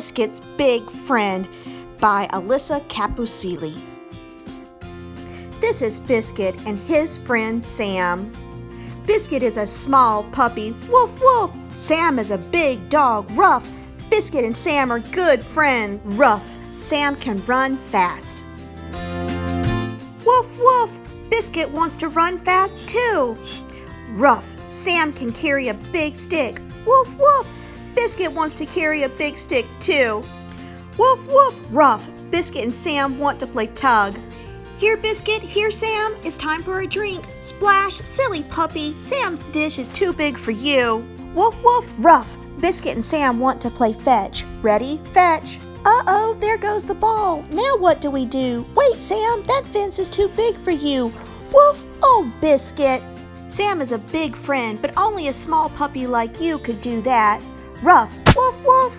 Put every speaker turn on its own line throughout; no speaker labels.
Biscuit's Big Friend by Alyssa Cappuccilli. This is Biscuit and his friend Sam. Biscuit is a small puppy, woof woof. Sam is a big dog, Ruff. Biscuit and Sam are good friends, Ruff. Sam can run fast. Woof woof, Biscuit wants to run fast too. Ruff, Sam can carry a big stick. Woof woof, Biscuit wants to carry a big stick too. Woof woof, Ruff, Biscuit and Sam want to play tug. Here Biscuit, here Sam, it's time for a drink. Splash, silly puppy, Sam's dish is too big for you. Woof woof, Ruff, Biscuit and Sam want to play fetch. Ready, fetch. Uh-oh, there goes the ball. Now what do we do? Wait, Sam, that fence is too big for you. Woof, oh Biscuit. Sam is a big friend, but only a small puppy like you could do that. Ruff, woof woof.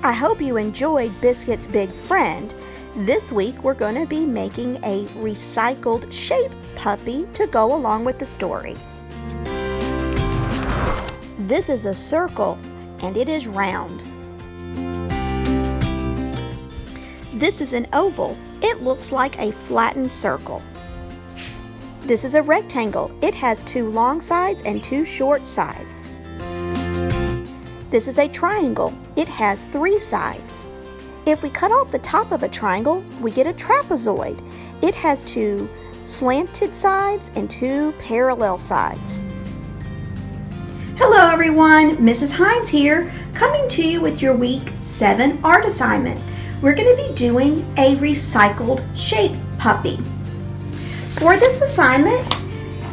I hope you enjoyed Biscuit's Big Friend. This week we're going to be making a recycled shape puppy to go along with the story. This is a circle and it is round. This is an oval. It looks like a flattened circle. This is a rectangle. It has 2 long sides and 2 short sides. This is a triangle. It has 3 sides. If we cut off the top of a triangle, we get a trapezoid. It has 2 slanted sides and 2 parallel sides. Hello everyone, Mrs. Hines here, coming to you with your week 7 art assignment. We're going to be doing a recycled shape puppy. For this assignment,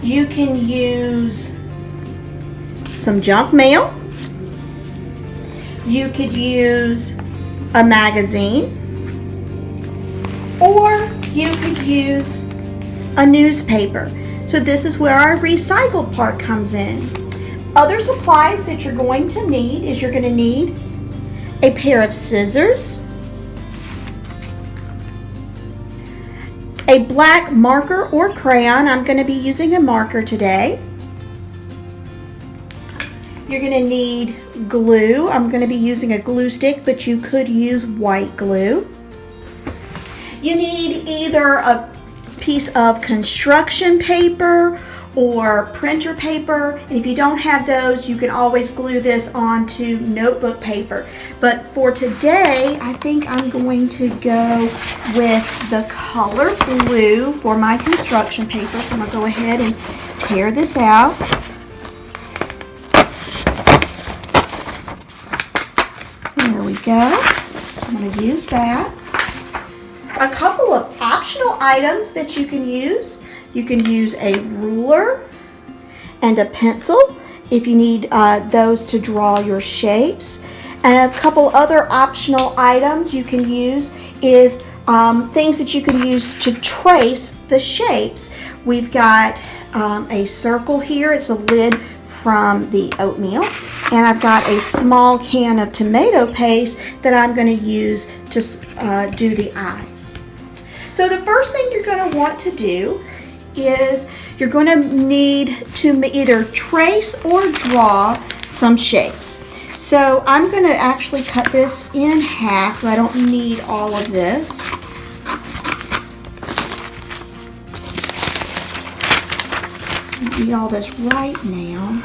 you can use some junk mail. You could use a magazine, or you could use a newspaper. So this is where our recycled part comes in. Other supplies that you're going to need is you're going to need a pair of scissors, a black marker or crayon. I'm going to be using a marker today. You're going to need glue. I'm going to be using a glue stick, but you could use white glue. You need either a piece of construction paper or printer paper, and if you don't have those, you can always glue this onto notebook paper. But for today, I think I'm going to go with the color blue for my construction paper. So I'm going to go ahead and tear this out. There we go. I'm going to use that. A couple of optional items that you can use. You can use a ruler and a pencil if you need those to draw your shapes. And a couple other optional items you can use is things that you can use to trace the shapes. We've got a circle here. It's a lid from the oatmeal. And I've got a small can of tomato paste that I'm going to use to do the eyes. So the first thing you're going to want to do is you're going to need to either trace or draw some shapes. So I'm going to actually cut this in half. I don't need all of this. I don't need all this right now.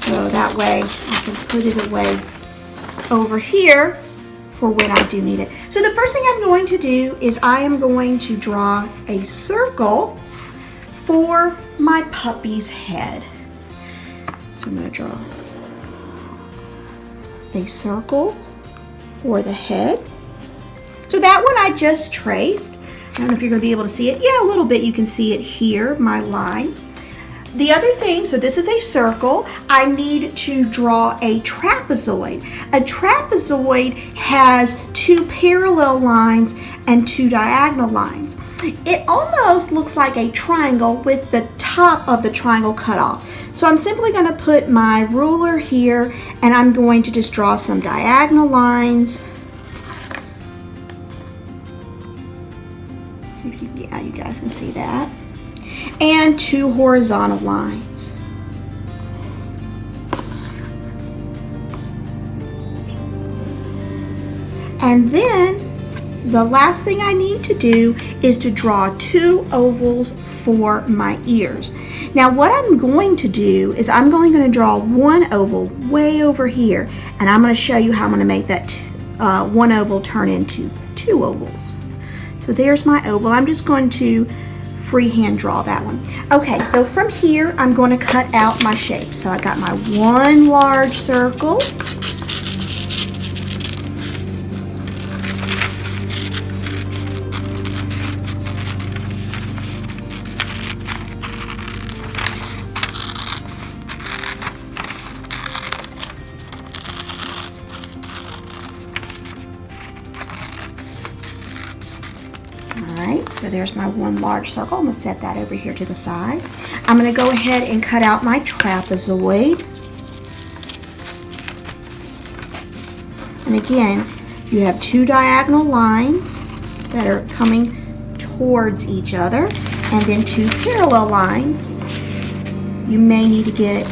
So that way I can put it away over here for when I do need it. So the first thing I'm going to do is I am going to draw a circle for my puppy's head. So I'm going to draw a circle for the head. So that one I just traced. I don't know if you're going to be able to see it. Yeah, a little bit. You can see it here, my line. The other thing, so this is a circle, I need to draw a trapezoid. A trapezoid has 2 parallel lines and 2 diagonal lines. It almost looks like a triangle with the top of the triangle cut off. So I'm simply going to put my ruler here and I'm going to just draw some diagonal lines. See if you guys can see that. And 2 horizontal lines. And then the last thing I need to do is to draw 2 ovals for my ears. Now what I'm going to do is I'm going to draw 1 oval way over here, and I'm going to show you how I'm going to make that 1 oval turn into 2 ovals. So there's my oval. I'm just going to freehand draw that one. Okay, so from here I'm going to cut out my shape. So I got my 1 large circle. So there's my 1 large circle. I'm going to set that over here to the side. I'm going to go ahead and cut out my trapezoid. And again, you have 2 diagonal lines that are coming towards each other, and then 2 parallel lines. You may need to get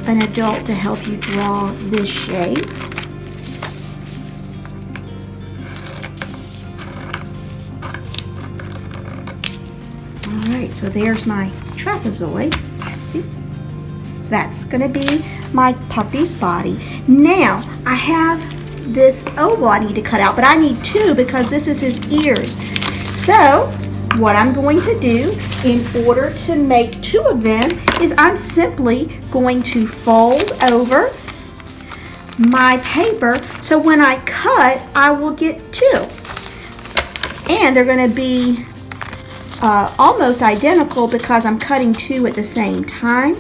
an adult to help you draw this shape. Alright, so there's my trapezoid. See? That's going to be my puppy's body. Now, I have this oval I need to cut out, but I need 2 because this is his ears. So, what I'm going to do in order to make 2 of them is I'm simply going to fold over my paper so when I cut, I will get 2. And they're going to be almost identical because I'm cutting 2 at the same time.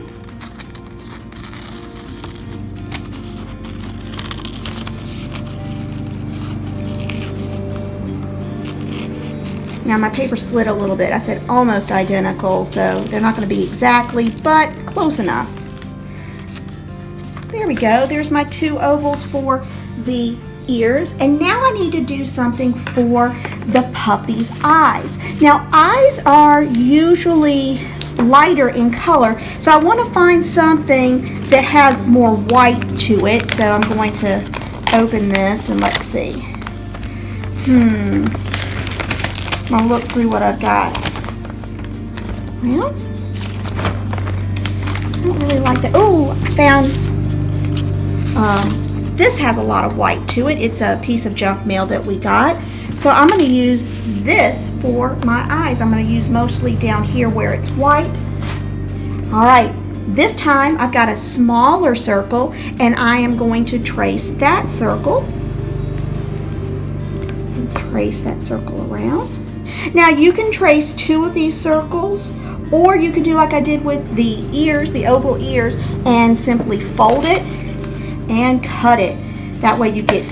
Now my paper slid a little bit. I said almost identical, so they're not going to be exactly, but close enough. There we go. There's my 2 ovals for the ears, and now I need to do something for the puppy's eyes. Now eyes are usually lighter in color, so I want to find something that has more white to it. So I'm going to open this and let's see. I'm going to look through what I've got. Well, I don't really like that. Oh, I found this has a lot of white to it. It's a piece of junk mail that we got. So I'm going to use this for my eyes. I'm going to use mostly down here where it's white. All right, this time I've got a smaller circle and I am going to trace that circle. Trace that circle around. Now you can trace 2 of these circles, or you can do like I did with the ears, the oval ears, and simply fold it and cut it. That way you get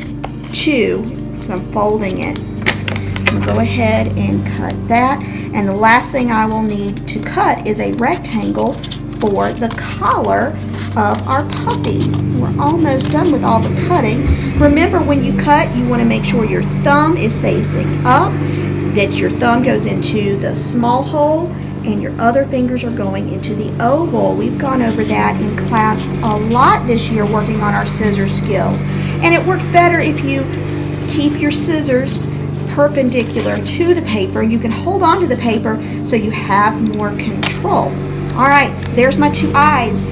2. I'm folding it. I'm going to go ahead and cut that. And the last thing I will need to cut is a rectangle for the collar of our puppy. We're almost done with all the cutting. Remember, when you cut, you want to make sure your thumb is facing up, that your thumb goes into the small hole, and your other fingers are going into the oval. We've gone over that in class a lot this year working on our scissors skills. And it works better if you keep your scissors perpendicular to the paper. You can hold on to the paper so you have more control. All right, there's my 2 eyes.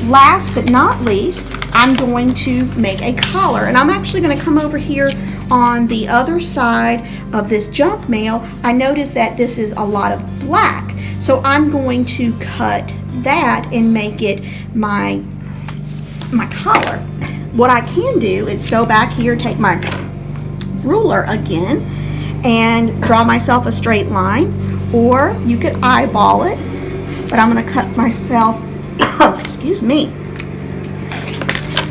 Last but not least, I'm going to make a collar. And I'm actually going to come over here on the other side of this junk mail. I noticed that this is a lot of black, so I'm going to cut that and make it my collar. What I can do is go back here, take my ruler again, and draw myself a straight line, or you could eyeball it, but I'm going to cut myself excuse me,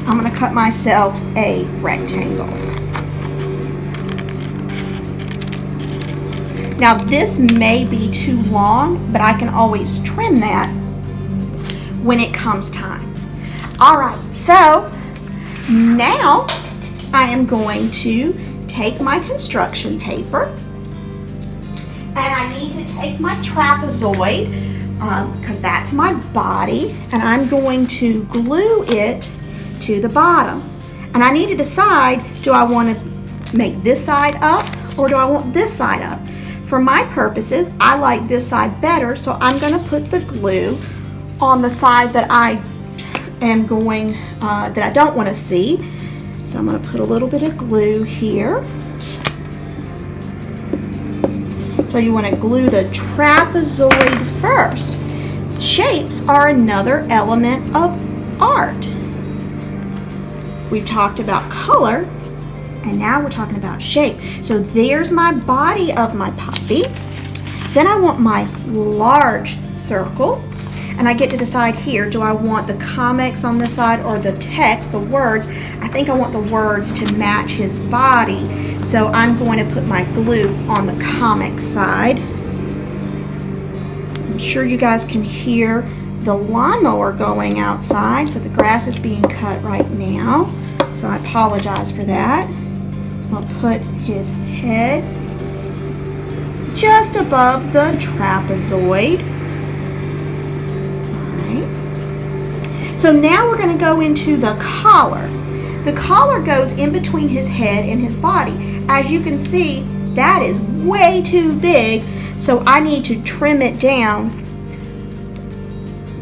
I'm going to cut myself a rectangle. Now this may be too long, but I can always trim that when it comes time. All right, so now I am going to take my construction paper, and I need to take my trapezoid because that's my body, and I'm going to glue it to the bottom. And I need to decide, do I want to make this side up or do I want this side up? For my purposes, I like this side better, so I'm going to put the glue on the side that I am going, that I don't want to see. So I'm going to put a little bit of glue here. So you want to glue the trapezoid first. Shapes are another element of art. We've talked about color, and now we're talking about shape. So there's my body of my puppy. Then I want my large circle, and I get to decide here, do I want the comics on this side or the text, the words? I think I want the words to match his body, so I'm going to put my glue on the comic side. I'm sure you guys can hear the lawnmower going outside, so the grass is being cut right now, so I apologize for that. So I'll put his head just above the trapezoid. Alright. So now we're going to go into the collar. The collar goes in between his head and his body. As you can see, that is way too big, so I need to trim it down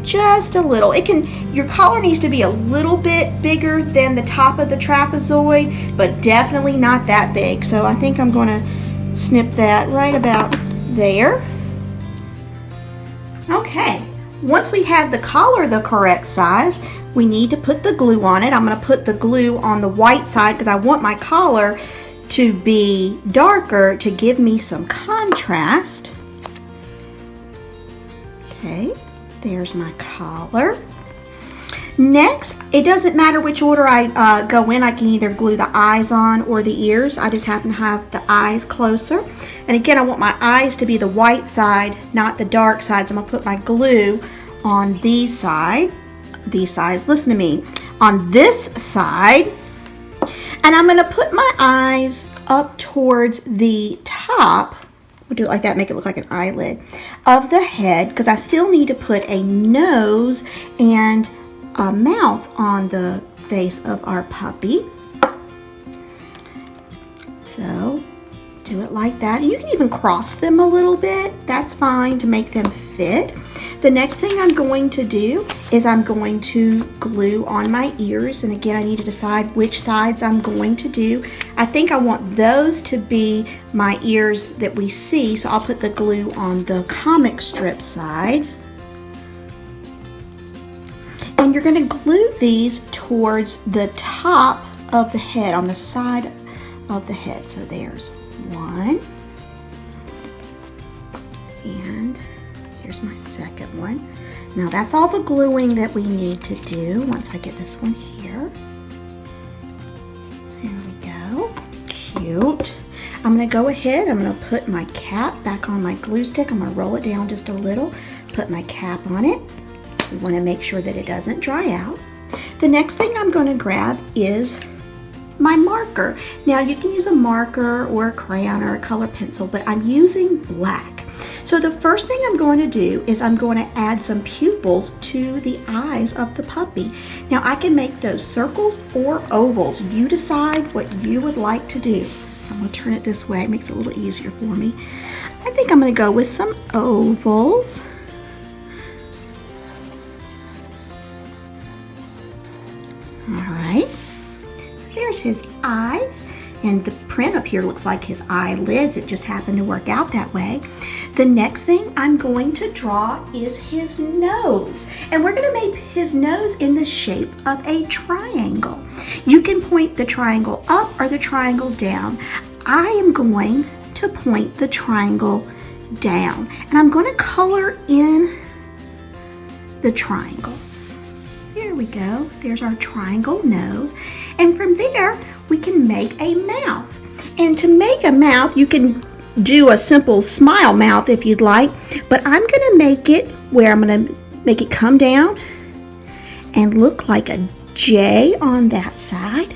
just a little. Your collar needs to be a little bit bigger than the top of the trapezoid, but definitely not that big. So I think I'm going to snip that right about there. Okay, once we have the collar the correct size, we need to put the glue on it. I'm going to put the glue on the white side because I want my collar to be darker to give me some contrast. Okay, there's my collar. Next, it doesn't matter which order I go in. I can either glue the eyes on or the ears. I just happen to have the eyes closer. And again, I want my eyes to be the white side, not the dark side. So I'm going to put my glue on these sides. Listen to me. On this side. And I'm going to put my eyes up towards the top. We'll do it like that, make it look like an eyelid of the head, because I still need to put a nose and a mouth on the face of our puppy. So do it like that. And you can even cross them a little bit. That's fine to make them fit. The next thing I'm going to do is I'm going to glue on my ears. And again, I need to decide which sides I'm going to do. I think I want those to be my ears that we see. So I'll put the glue on the comic strip side. And you're going to glue these towards the top of the head, on the side of the head. So there's one. And here's my second one. Now that's all the gluing that we need to do once I get this one here. There we go. Cute. I'm going to go ahead, I'm going to put my cap back on my glue stick. I'm going to roll it down just a little, put my cap on it. We want to make sure that it doesn't dry out. The next thing I'm going to grab is my marker. Now you can use a marker or a crayon or a color pencil, but I'm using black. So the first thing I'm going to do is I'm going to add some pupils to the eyes of the puppy. Now I can make those circles or ovals. You decide what you would like to do. I'm going to turn it this way. It makes it a little easier for me. I think I'm going to go with some ovals. Alright, so there's his eyes, and the print up here looks like his eyelids. It just happened to work out that way. The next thing I'm going to draw is his nose, and we're going to make his nose in the shape of a triangle. You can point the triangle up or the triangle down. I am going to point the triangle down, and I'm going to color in the triangle. There we go. There's our triangle nose. And from there, we can make a mouth. And to make a mouth, you can do a simple smile mouth if you'd like. But I'm going to make it where I'm going to make it come down and look like a J on that side.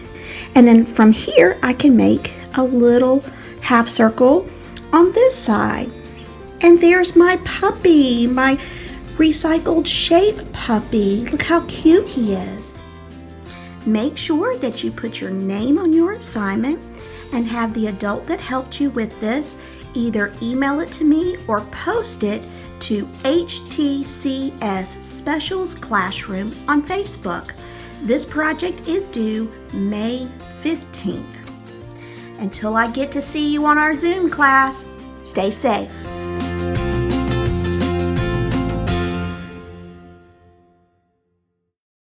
And then from here, I can make a little half circle on this side. And there's my puppy, my recycled shape puppy. Look how cute he is. Make sure that you put your name on your assignment and have the adult that helped you with this either email it to me or post it to HTCS Specials Classroom on Facebook. This project is due May 15th. Until I get to see you on our Zoom class, stay safe.